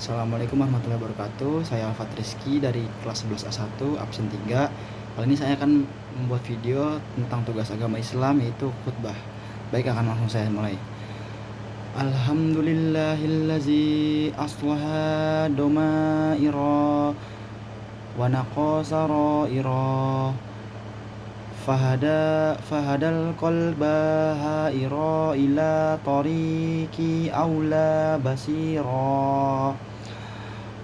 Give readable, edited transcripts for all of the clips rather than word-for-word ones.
Assalamualaikum warahmatullahi wabarakatuh. Saya Alfat Rizky dari kelas 11 A1 absen 3. Kali ini saya akan membuat video tentang tugas agama Islam, yaitu khutbah. Baik, akan langsung saya mulai. Alhamdulillahillazi aslaha domaira wa naqasa raira fahadal qalba haira ila tariqi aula basira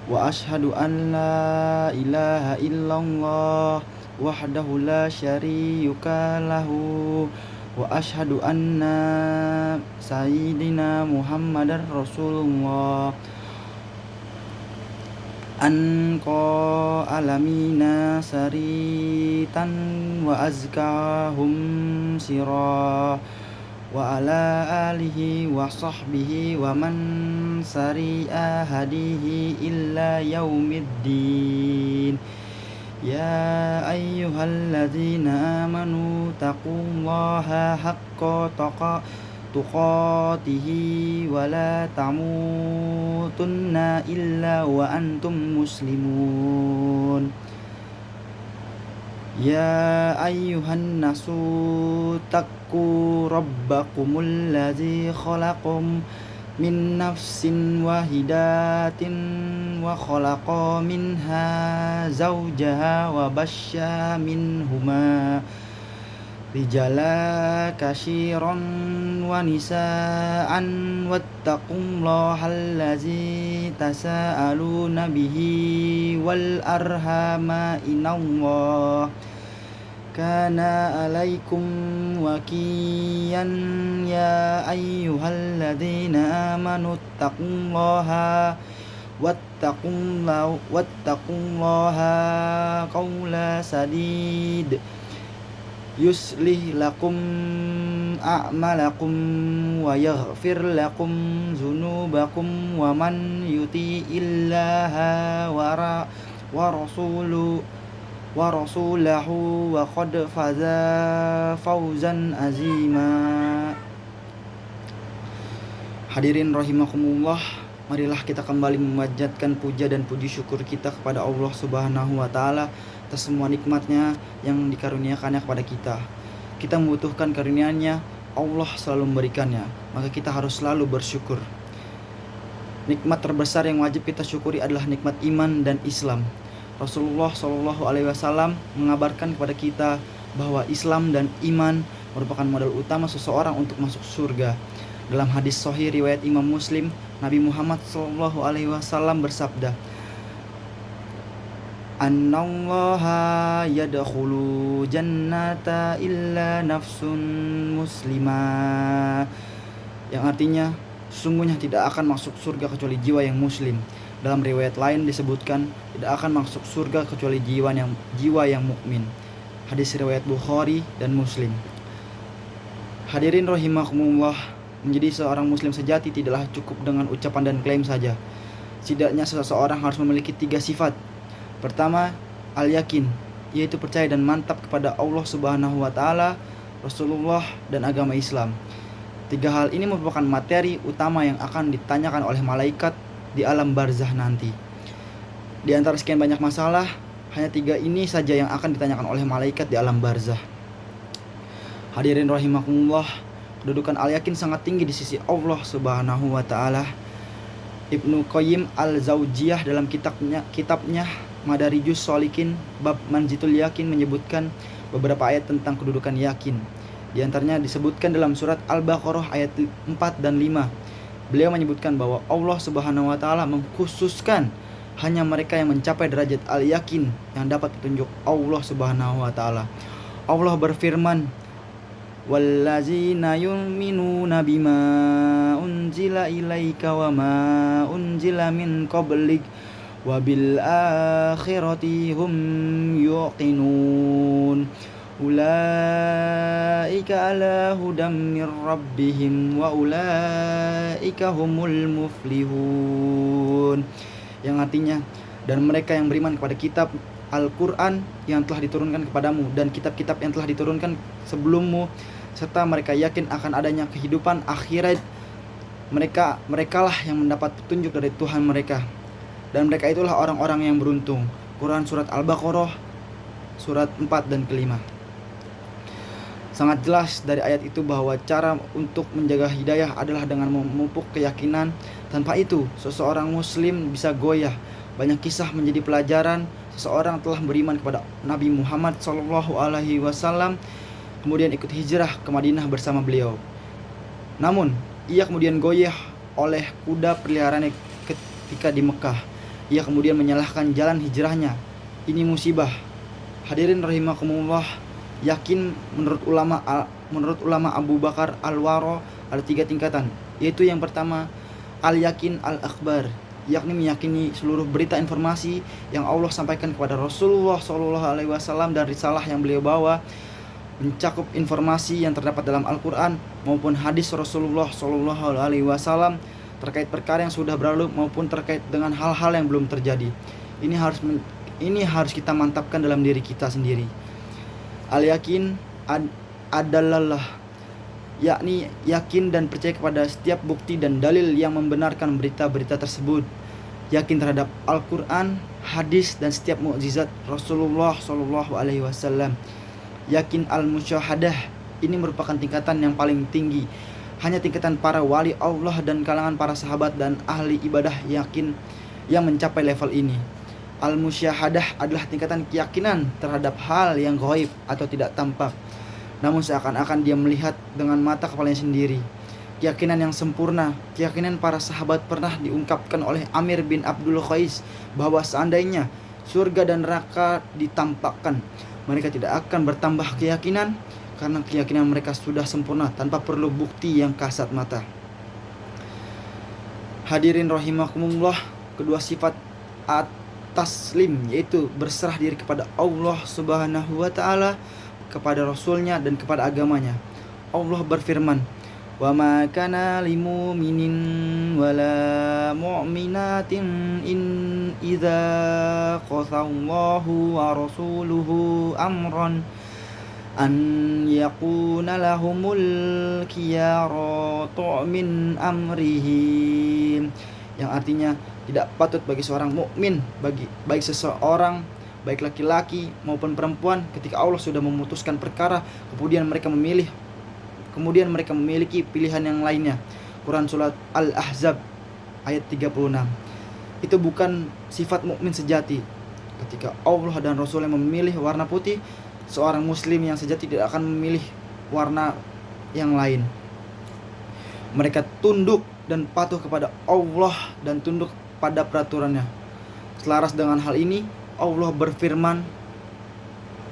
wa ashhadu an la ilaha illallah wahdahu la syarika lahu wa ashhadu anna sayyidina Muhammadar Rasulullah anqa alamina saritan wa azkahum sira wa ala alihi wa sahbihi wa man sari'a hadihi illa yaumiddin. Ya ayyuhalladzina amanu taqullaha haqqa tuqatihi wa la tamutunna illa wa antum muslimun. Ya ayyuhan nasu taqu rabbakumul ladzi khalaqakum min nafsin wahidatin wa khalaqa minha zawjaha wa basya minhuma rijala katsiran wa nisaan wattaqullaha allazi tasaaluna bihi wal arhama innallaha kana alaikum wakiyan. Ya ayyuhalladzina amanu taqullaha wattaqullaha qawla sadid yuslih lakum a'malakum wa yaghfir lakum dzunubakum wa man yuti'illaha wa rasulahu wa qad faza fawzan azima. Hadirin rahimakumullah, marilah kita kembali memanjatkan puja dan puji syukur kita kepada Allah Subhanahu wa taala atas semua nikmatnya yang dikaruniakannya kepada kita. Kita membutuhkan karunia-Nya, Allah selalu memberikannya, maka kita harus selalu bersyukur. Nikmat terbesar yang wajib kita syukuri adalah nikmat iman dan Islam. Rasulullah SAW mengabarkan kepada kita bahwa Islam dan iman merupakan modal utama seseorang untuk masuk surga. Dalam hadis sahih riwayat Imam Muslim, Nabi Muhammad SAW bersabda, Annallaha yadkhulu jannata illa nafsun muslimah, yang artinya sesungguhnya tidak akan masuk surga kecuali jiwa yang muslim. Dalam riwayat lain disebutkan tidak akan masuk surga kecuali jiwa yang mukmin. Hadis riwayat Bukhari dan Muslim. Hadirin rahimakumullah, menjadi seorang muslim sejati tidaklah cukup dengan ucapan dan klaim saja. Setidaknya seseorang harus memiliki 3 sifat. Pertama, al-yakin, yaitu percaya dan mantap kepada Allah Subhanahu wa taala, Rasulullah dan agama Islam. 3 hal ini merupakan materi utama yang akan ditanyakan oleh malaikat di alam barzah nanti. Di antara sekian banyak masalah, hanya 3 ini saja yang akan ditanyakan oleh malaikat di alam barzah. Hadirin rahimakumullah, kedudukan al-yakin sangat tinggi di sisi Allah Subhanahu wa taala. Ibnu Qayyim al-Jauziyah dalam kitabnya Madarijus Shalikin bab Manzilatul Yakin menyebutkan beberapa ayat tentang kedudukan yakin. Di antaranya disebutkan dalam surat Al-Baqarah ayat 4 dan 5. Beliau menyebutkan bahwa Allah Subhanahu wa taala mengkhususkan hanya mereka yang mencapai derajat al-yakin yang dapat petunjuk Allah Subhanahu wa taala. Allah berfirman, wallazina yu'minuna bima unzila ilaika wa ma unzila min qablik wa bil akhirati hum yuqinun ulaika ala hudam mir rabbihim wa ulaika humul muflihun, yang artinya dan mereka yang beriman kepada kitab Al-Quran yang telah diturunkan kepadamu dan kitab-kitab yang telah diturunkan sebelummu, serta mereka yakin akan adanya kehidupan akhirat, merekalah yang mendapat petunjuk dari Tuhan mereka. dan mereka itulah orang-orang yang beruntung. Quran surat Al-Baqarah surat 4 dan kelima. Sangat jelas dari ayat itu bahwa cara untuk menjaga hidayah adalah dengan memupuk keyakinan. Tanpa itu, seseorang muslim bisa goyah. Banyak kisah menjadi pelajaran. Seseorang telah beriman kepada Nabi Muhammad SAW, kemudian ikut hijrah ke Madinah bersama beliau. Namun, ia kemudian goyah oleh kuda peliharaannya ketika di Mekah. Ia kemudian menyalahkan jalan hijrahnya. Ini musibah. Hadirin rahimakumullah, yakin menurut ulama Abu Bakar Al-Waro ada 3 tingkatan, yaitu yang pertama al-yakin al-akbar, yakni meyakini seluruh berita informasi yang Allah sampaikan kepada Rasulullah SAW dan risalah yang beliau bawa, mencakup informasi yang terdapat dalam Al-Quran maupun hadis Rasulullah SAW terkait perkara yang sudah berlalu maupun terkait dengan hal-hal yang belum terjadi. Ini harus kita mantapkan dalam diri kita sendiri. Al-yakin adalah yakni yakin dan percaya kepada setiap bukti dan dalil yang membenarkan berita-berita tersebut. Yakin terhadap Al-Quran, hadis dan setiap mukjizat Rasulullah SAW. Yakin al-musyahadah, ini merupakan tingkatan yang paling tinggi. Hanya tingkatan para wali Allah dan kalangan para sahabat dan ahli ibadah yakin yang mencapai level ini. Al-musyahadah adalah tingkatan keyakinan terhadap hal yang gaib atau tidak tampak, namun seakan-akan dia melihat dengan mata kepalanya sendiri. Keyakinan yang sempurna, keyakinan para sahabat pernah diungkapkan oleh Amir bin Abdul Qais bahwa seandainya surga dan neraka ditampakkan, mereka tidak akan bertambah keyakinan karena keyakinan mereka sudah sempurna tanpa perlu bukti yang kasat mata. Hadirin rahimakumullah, kedua sifat at-taslim, yaitu berserah diri kepada Allah Subhanahu wa taala, kepada Rasulnya dan kepada agamanya. Allah berfirman, "Wa ma kana lil mu'minin wala mu'minatin in idza qasallahu wa rasuluhu amran an yakuna lahumul khiyaratu min amrihim." Yang artinya tidak patut bagi seorang mukmin, baik seseorang, baik laki-laki maupun perempuan, ketika Allah sudah memutuskan perkara kemudian mereka memiliki pilihan yang lainnya. Quran surat Al-Ahzab ayat 36. Itu bukan sifat mukmin sejati. Ketika Allah dan Rasulnya memilih warna putih, seorang muslim yang sejati tidak akan memilih warna yang lain. Mereka tunduk dan patuh kepada Allah dan tunduk pada peraturannya. Selaras dengan hal ini, Allah berfirman,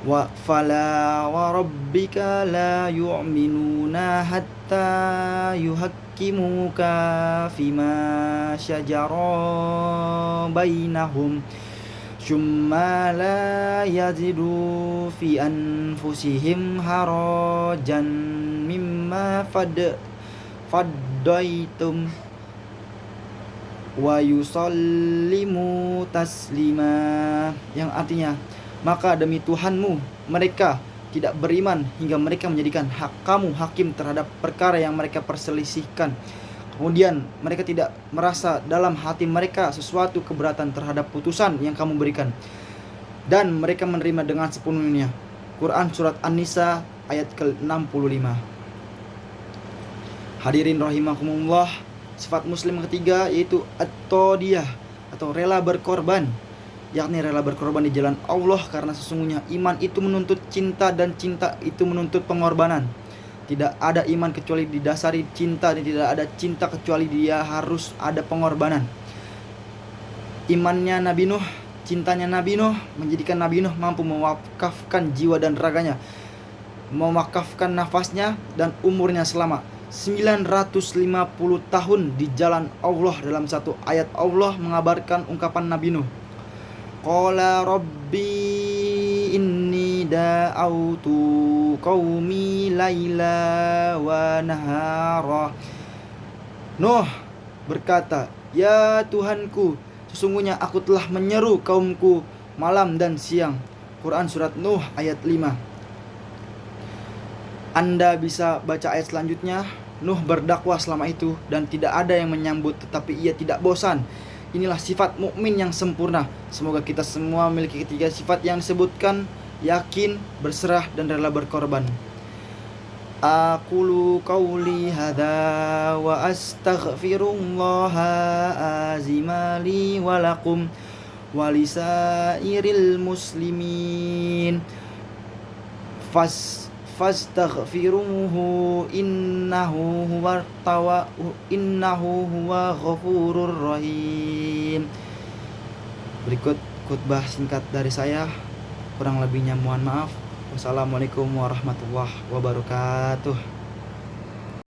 "Wa fala wa rabbika la yu'minuna hatta yuhakkimuka fima syajara bainahum summa la yajidu fi anfusihim harajan mimma faddaitum wa yusallimu taslima." Yang artinya, maka demi Tuhanmu mereka tidak beriman hingga mereka menjadikan kamu hakim terhadap perkara yang mereka perselisihkan. Kemudian mereka tidak merasa dalam hati mereka sesuatu keberatan terhadap putusan yang kamu berikan, dan mereka menerima dengan sepenuhnya. Quran surat An-Nisa ayat ke-65. Hadirin rahimakumullah, sifat muslim ketiga yaitu at-tadiyah atau rela berkorban, yakni rela berkorban di jalan Allah karena sesungguhnya iman itu menuntut cinta dan cinta itu menuntut pengorbanan. Tidak ada iman kecuali didasari cinta, dan tidak ada cinta kecuali dia harus ada pengorbanan. Imannya Nabi Nuh, cintanya Nabi Nuh menjadikan Nabi Nuh mampu mewakafkan jiwa dan raganya, mewakafkan nafasnya dan umurnya selama 950 tahun di jalan Allah. Dalam satu ayat Allah mengabarkan ungkapan Nabi Nuh, "Qala rabbi inni da'autu qaumi laila wa nahara." Nuh berkata, "Ya Tuhanku, sesungguhnya aku telah menyeru kaumku malam dan siang." Quran surat Nuh ayat 5. Anda bisa baca ayat selanjutnya. Nuh berdakwah selama itu dan tidak ada yang menyambut, tetapi ia tidak bosan. Inilah sifat mukmin yang sempurna. Semoga kita semua memiliki ketiga sifat yang disebutkan: yakin, berserah, dan rela berkorban. Aqulu qawli hadza wa astaghfirullaha azimali wa lakum wa lisairil muslimin fastaghfiruhu innahu huwa ghafurur rahim. Berikut khutbah singkat dari saya. Kurang lebihnya mohon maaf. Wassalamualaikum warahmatullahi wabarakatuh.